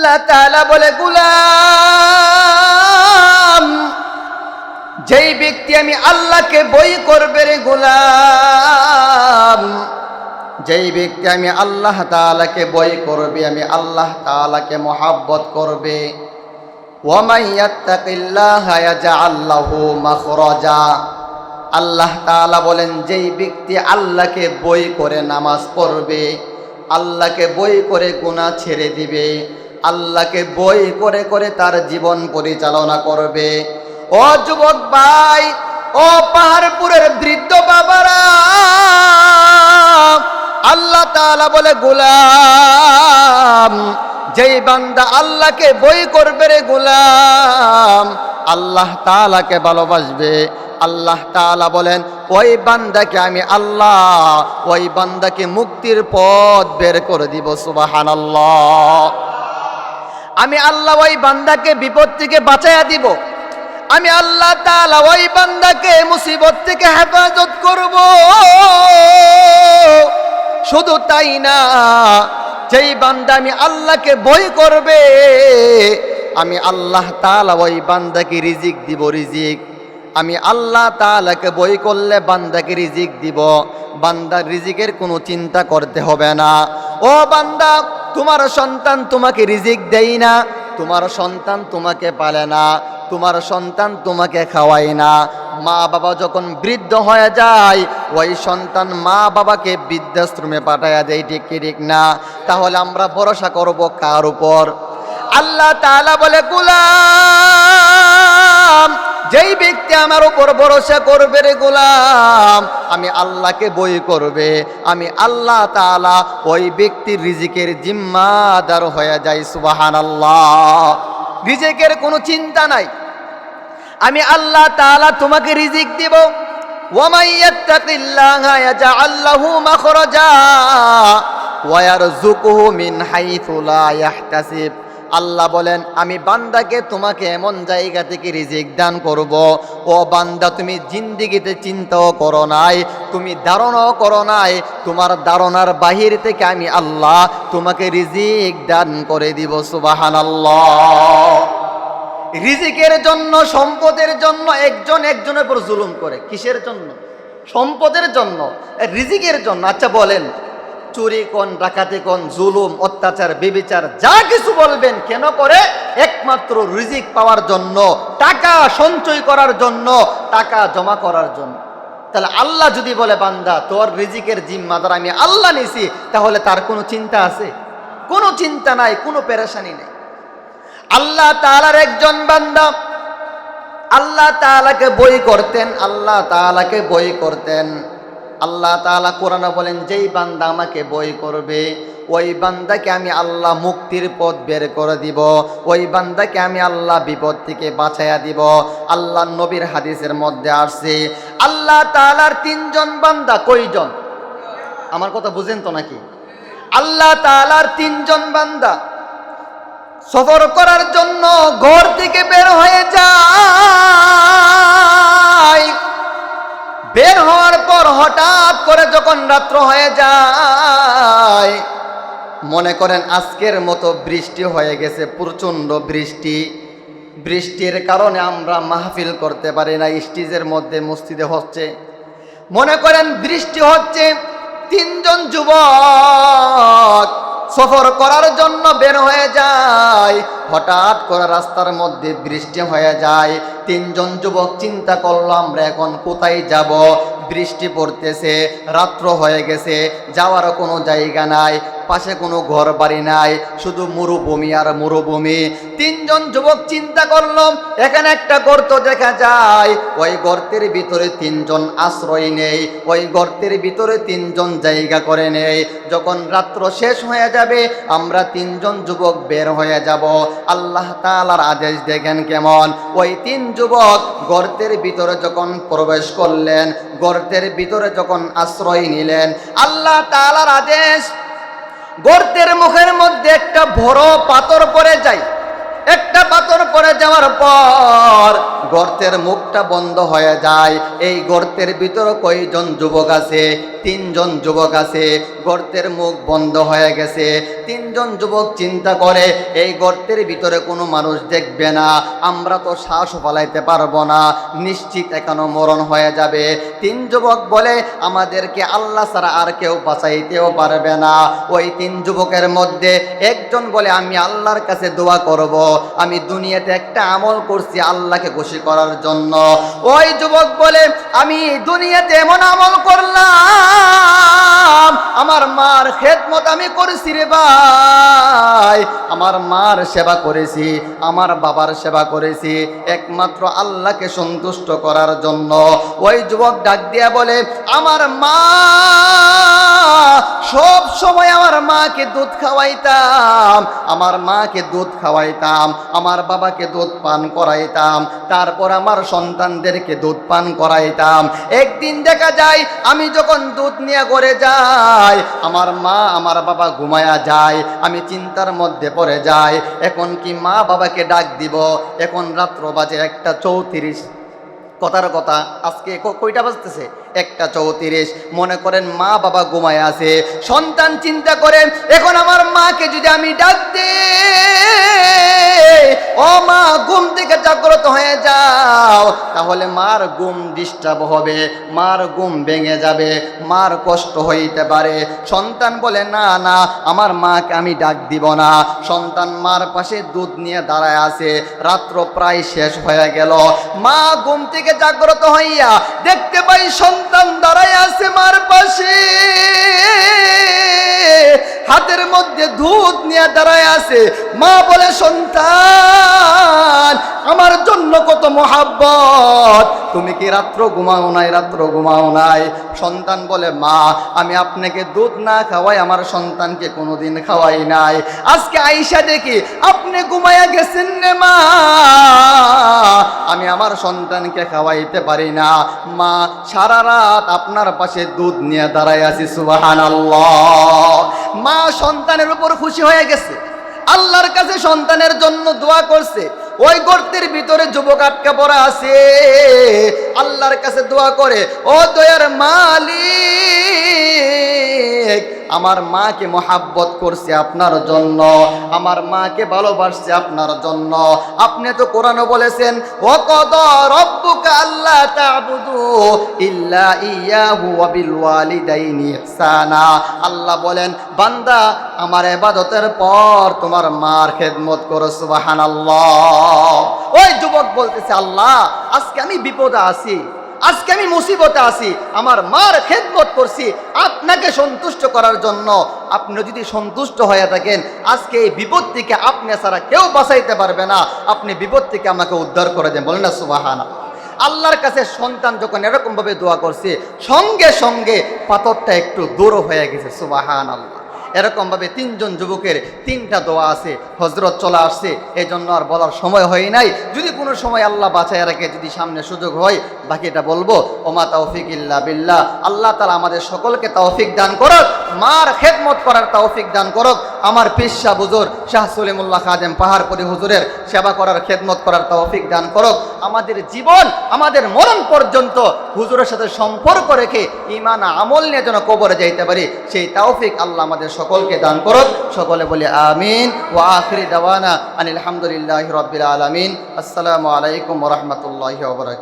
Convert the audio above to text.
আল্লাহ তাআলা বলে, গোলাম, যেই ব্যক্তি আমি আল্লাহকে বই করবে রে গোলাম, যেই ব্যক্তি আমি আল্লাহ তাআলাকে বই করবে, আমি আল্লাহ তাআলাকে মহব্বত করবে, ওয়ামান ইয়াত্তাকিল্লাহা ইয়াজআল লাহু মাখরাজা। আল্লাহ তাআলা বলেন, যেই ব্যক্তি আল্লাহকে বই করে নামাজ পড়বে, আল্লাহকে বই করে গুনাহ ছেড়ে দিবে, আল্লাহকে বই করে করে তার জীবন পরিচালনা করবে। ও যুবক ভাই, ও পাহাড়পুরের বৃদ্ধ বাবারা, আল্লাহ তাআলা বলে, গোলাম, যেই বান্দা আল্লাহকে বই করবে রে গোলাম, আল্লাহ তাআলাকে ভালোবাসবে, আল্লাহ তাআলা বলেন ওই বান্দাকে আমি আল্লাহ, ওই বান্দাকে মুক্তির পথ বের করে দিব। সুবহানাল্লাহ। আমি আল্লাহ ওই বান্দাকে বিপদ থেকে বাঁচাইয়া দিব, আমি আল্লাহ তাআলা ওই বান্দাকে মুসিবত থেকে হেফাজত করব। শুধু তাই না, যেই বান্দা আমি আল্লাহকে ভয় করবে, আমি আল্লাহ তাআলা ওই বান্দাকে রিজিক দিব। রিজিক আমি আল্লাহ তাআলাকে ভয় করলে বান্দাকে রিজিক দিব, বান্দার রিজিকের কোনো চিন্তা করতে হবে না। ও বান্দা, তোমার সন্তান তোমাকে রিজিক দেয় না, তোমার সন্তান তোমাকে পালে না, তোমার সন্তান তোমাকে খাওয়ায় না। মা বাবা যখন বৃদ্ধ হয়ে যায়, ওই সন্তান মা বাবাকে বৃদ্ধাশ্রমে পাঠায়া দেয়, ঠিক কি ঠিক না? তাহলে আমরা ভরসা করব কার উপর? আল্লাহ তাআলা বলে, গোলাম, যেই ব্যক্তি আমার উপর ভরসা করবে রে গোলাম, আমি আল্লাহকে বই করবে, আমি আল্লাহ তাআলা ওই ব্যক্তির রিজিকের জিম্মাদার হয়ে যাই। সুবহানাল্লাহ। রিজিকের কোনো চিন্তা নাই, আমি আল্লাহ তাআলা তোমাকে রিজিক দিব। ওয়ামান ইয়াত্তাকিল্লাহা ইয়াজআল লাহু মাখরাজা ওয়া ইয়ারযুকুহু মিন হাইথু লা ইয়াহতাসিব। আল্লাহ বলেন, আমি বান্দাকে তোমাকে এমন জায়গা থেকে রিজিক দান করব, ও বান্দা তুমি জিন্দেগিতে চিন্তাও করো নাই, তুমি ধারণাও করো নাই, তোমার ধারণার বাহির থেকে আমি আল্লাহ তোমাকে রিজিক দান করে দিব। সুবহানাল্লাহ। রিজিকের জন্য, সম্পদের জন্য একজন একজনের উপর জুলুম করে। কিসের জন্য? সম্পদের জন্য, রিজিকের জন্য। আচ্ছা বলেন, চুরি কোন, ডাকাতি কোন, জুলুম, অত্যাচার, ব্যভিচার, যা কিছু বলবেন, কেন করে? একমাত্র রিজিক পাওয়ার জন্য, টাকা সঞ্চয় করার জন্য, টাকা জমা করার জন্য। তাহলে আল্লাহ যদি বলে, বান্দা তোর রিজিকের জিম্মাদার আমি আল্লাহ নিছি, তাহলে তার কোনো চিন্তা আছে? কোনো চিন্তা নাই, কোনো পেরেশানি নেই। আল্লাহ তাআলার একজন বান্দা আল্লাহ তাআলাকে বই করতেন, আল্লাহ তাআলাকে বই করতেন। আল্লাহ তাআলা কোরআনে বলেন, যেই বান্দা আমাকে বই করবে, ওই বান্দাকে আমি আল্লাহ মুক্তির পথ বের করে দিব, ওই বান্দাকে আমি আল্লাহ বিপদ থেকে বাঁচাইয়া দিব। আল্লাহ নবীর হাদিসের মধ্যে আসছে, আল্লাহ তাআলার তিনজন বান্দা। কয়জন? আমার কথা বুঝেন তো নাকি? আল্লাহ তাআলার তিনজন বান্দা সফর করার জন্য ঘর থেকে বের হয়ে যায়। বের হওয়ার পর হঠাৎ করে যখন রাত্র হয়ে যায়, মনে করেন আজকের মতো বৃষ্টি হয়ে গেছে, প্রচণ্ড বৃষ্টি। বৃষ্টির কারণে আমরা মাহফিল করতে পারি না, স্টেজের মধ্যে মসজিদে হচ্ছে। মনে করেন বৃষ্টি হচ্ছে, তিনজন যুবক সফর করার জন্য বের হয়ে যায়। হঠাৎ করে রাস্তার মধ্যে বৃষ্টি হয়ে যায়। তিনজন যুবক চিন্তা করলো, আমরা এখন কোথায় যাব? বৃষ্টি পড়তেছে, রাত্র হয়ে গেছে, যাওয়ার কোনো জায়গা নাই, পাশে কোনো ঘর বাড়ি নাই, শুধু মরুভূমি আর মরুভূমি। তিনজন যুবক চিন্তা করলো, এখানে একটা গর্ত দেখা যায়, ওই গর্তের ভিতরে তিনজন আশ্রয় নেই, ওই গর্তের ভিতরে তিনজন জায়গা করে নেই। যখন রাত্র শেষ হয়ে যাবে, আমরা তিনজন যুবক বের হয়ে যাব। আল্লাহ তাআলার আদেশ দেখেন কেমন। ওই তিন যুবক গর্তের ভিতরে যখন প্রবেশ করলেন, গর্তের ভিতরে যখন আশ্রয় নিলেন, আল্লাহ তাআলার আদেশ, গর্তের মুখের মধ্যে একটা বড় পাথর পড়ে যায়। একটা পাথর পড়ে যাওয়ার পর গর্তের মুখটা বন্ধ হয়ে যায়। এই গর্তের ভিতর কয়জন যুবক আছে? 3 জন যুবক আছে। গর্তের মুখ বন্ধ হয়ে গেছে। 3 জন যুবক চিন্তা করে এই গর্তের ভিতরে কোনো মানুষ দেখবে না, আমরা তো শ্বাস ফলাইতে পারবো না, নিশ্চিত এখনো মরণ হয়ে যাবে। 3 যুবক বলে আমাদেরকে আল্লাহ ছাড়া আর কেউ বাঁচাইতেও পারবে না। ওই 3 যুবকের মধ্যে একজন বলে আমি আল্লাহর কাছে দোয়া করব, আমি দুনিয়াতে একটা আমল করছি আল্লাহকে খুশি করার জন্য। ওই যুবক বলে আমি দুনিয়াতে এমন আমল করলাম, আমার মার খেদমত আমি করেছি রে ভাই, আমার মার সেবা করেছি, আমার বাবার সেবা করেছি একমাত্র আল্লাহকে সন্তুষ্ট করার জন্য। ওই যুবক ডাক দিয়া বলে আমার মা, সব সময় আমার মাকে দুধ খাওয়াইতাম, আমার মাকে দুধ খাওয়াইতাম, আমার বাবাকে দুধ পান করাইতাম, তারপর আমার সন্তানদেরকে দুধ পান করাইতাম। একদিন দেখা যায় আমি যখন দুধ নিয়ে ঘরে যাই, আমার মা আমার বাবা ঘুমায়া যায়, আমি চিন্তার মধ্যে পড়ে যাই এখন কি মা বাবাকে ডাক দিব। এখন রাত্র বাজে 1:34, কথার কথা আজকে কয়টা বাজতেছে? 1:34। মনে করেন মা বাবা ঘুমায় আছে, সন্তান চিন্তা করে এখন আমার মাকে যদি আমি ডাক দিই, ও মা ঘুম থেকে জাগ্রত হয়ে যাও, তাহলে মার ঘুম ডিস্টার্ব হবে, মার ঘুম ভেঙে যাবে, মার কষ্ট হইতে পারে। সন্তান বলে না না, আমার মাকে আমি ডাক দিব না। সন্তান মার পাশে দুধ নিয়ে দাঁড়ায় আছে, রাত্র প্রায় শেষ হয়ে গেল। মা ঘুম থেকে জাগ্রত হইয়া দেখতে পাই সন্তান দাঁড়ায় আছে মার পাশে, হাতের মধ্যে দুধ নিয়ে দাঁড়ায় আছে। মা বলে সন্তান আমার জন্য কত মহাব্বত, তুমি কি রাত্র ঘুমাও নাই? রাত্র ঘুমাও নাই? সন্তান বলে মা আমি আপনাকে দুধ না খাওয়াই আমার সন্তানকে কোনোদিন খাওয়াই নাই, আজকে আইসা দেখি আপনি ঘুমায়া গেছেন রে মা, আমি আমার সন্তানকে খাওয়াইতে পারি না। মা সারা রাত আপনার পাশে দুধ নিয়ে দাঁড়ায় আছি। সুবহানাল্লাহ। মা সন্তানের উপর খুশি হয়ে গেছে, আল্লাহর কাছে সন্তানের জন্য দোয়া করছে। ওই গর্তের ভিতরে যুবক আটকা পড়া আছে, আল্লাহর কাছে দোয়া করে ও দয়ার মালিক, আমার মাকে মহাব্বত করছে আপনার জন্য, আমার মাকে ভালোবাসছে আপনার জন্য। আপনি তো কোরআনে বলেছেন ওয়াকাদা রাব্বুকা আল্লা তা'বুদু ইল্লা ইয়াহু ওয়া বিল ওয়ালিদাইনি ইহসানা। আল্লাহ বলেন বান্দা আমার ইবাদতের পর তোমার মার খেদমত করো। সুবহানাল্লাহ। ওই যুবক বলতেছে আল্লাহ আজকে আমি বিপদে আছি, আজকে আমি মুসিবতে আছি, আমার মার খেদমত করছি আপনাকে সন্তুষ্ট করার জন্য। আপনি যদি সন্তুষ্ট হয়ে থাকেন আজকে এই বিপদ থেকে আপনি ছাড়া কেউ বাঁচাইতে পারবে না, আপনি বিপদ থেকে আমাকে উদ্ধার করে দেন। বলেন না সুবহানাল্লাহ। আল্লাহর কাছে সন্তান যখন এরকম ভাবে দোয়া করছে সঙ্গে সঙ্গে পাথরটা একটু দূর হয়ে গেছে। সুবহানাল্লাহ। এরকম ভাবে 3 জন যুবকের 3টা দোয়া আছে, হযরত চলে আসছে, এই জন্য আর বলার সময় হয় নাই। যদি কোনো সময় আল্লাহ বাঁচায় রাখে, যদি সামনে সুযোগ হয় বাকিটা বলবো। ওমা তৌফিক ইল্লা বিল্লাহ। আল্লাহ তাআলা আমাদের সকলকে তৌফিক দান করুক, মার খেদমত করার তৌফিক দান করুক। আমার পীর শাহ হুজুর শাহ সলিমুল্লাহ খাদেম পাহাড়পুরি হুজুরের সেবা করার খেদমত করার তৌফিক দান করুক। আমাদের জীবন আমাদের মরণ পর্যন্ত হুজুরের সাথে সম্পর্ক রেখে ঈমান আমল নিয়ে যেন কবরে যাইতে পারি, সেই তৌফিক আল্লাহ আমাদের সকলকে দান করুক। সকলে বলি আমিন। ওয়া আখিরি দাওয়ানা আনিল হামদুলিল্লাহি রাব্বিল আলামিন। আসসালামু আলাইকুম ওয়া রাহমাতুল্লাহি ওয়া বারাকাতুহু।